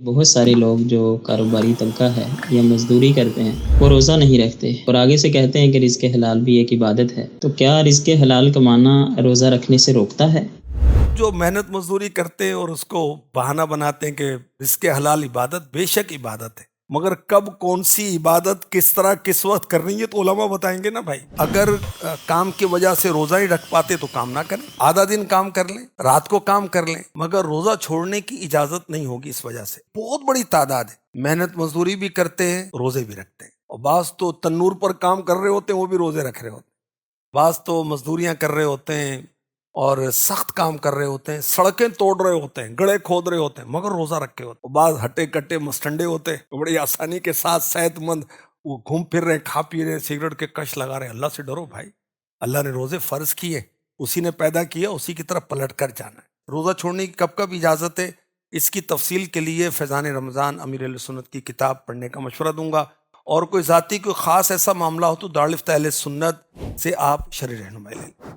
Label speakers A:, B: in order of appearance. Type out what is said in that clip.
A: بہت سارے لوگ جو کاروباری طبقہ ہے یا مزدوری کرتے ہیں وہ روزہ نہیں رکھتے اور آگے سے کہتے ہیں کہ رزق حلال بھی ایک عبادت ہے، تو کیا رزق حلال کمانا روزہ رکھنے سے روکتا ہے؟
B: جو محنت مزدوری کرتے ہیں اور اس کو بہانہ بناتے ہیں کہ رزق حلال عبادت، بے شک عبادت ہے، مگر کب کون سی عبادت کس طرح کس وقت کرنی ہے تو علماء بتائیں گے نا بھائی۔ اگر کام کی وجہ سے روزہ ہی رکھ پاتے تو کام نہ کریں، آدھا دن کام کر لیں، رات کو کام کر لیں، مگر روزہ چھوڑنے کی اجازت نہیں ہوگی۔ اس وجہ سے بہت بڑی تعداد ہے محنت مزدوری بھی کرتے ہیں، روزے بھی رکھتے ہیں، اور بعض تو تنور پر کام کر رہے ہوتے ہیں، وہ بھی روزے رکھ رہے ہوتے ہیں، بعض تو مزدوریاں کر رہے ہوتے ہیں اور سخت کام کر رہے ہوتے ہیں، سڑکیں توڑ رہے ہوتے ہیں، گڑھے کھود رہے ہوتے ہیں، مگر روزہ رکھے ہوتے ہیں۔ بعض ہٹے کٹے مسٹنڈے ہوتے ہیں، بڑی آسانی کے ساتھ صحت مند، وہ گھوم پھر رہے، کھا پی رہے، سگریٹ کے کش لگا رہے۔ اللہ سے ڈرو بھائی، اللہ نے روزے فرض کیے، اسی نے پیدا کیا، اسی کی طرف پلٹ کر جانا ہے۔ روزہ چھوڑنے کی کب کب اجازت ہے، اس کی تفصیل کے لیے فیضان رمضان امیر اہل سنت کی کتاب پڑھنے کا مشورہ دوں گا، اور کوئی ذاتی کوئی خاص ایسا معاملہ ہو تو دارالفتہ اہل سنت سے آپ شرعی رہنمائی لیں۔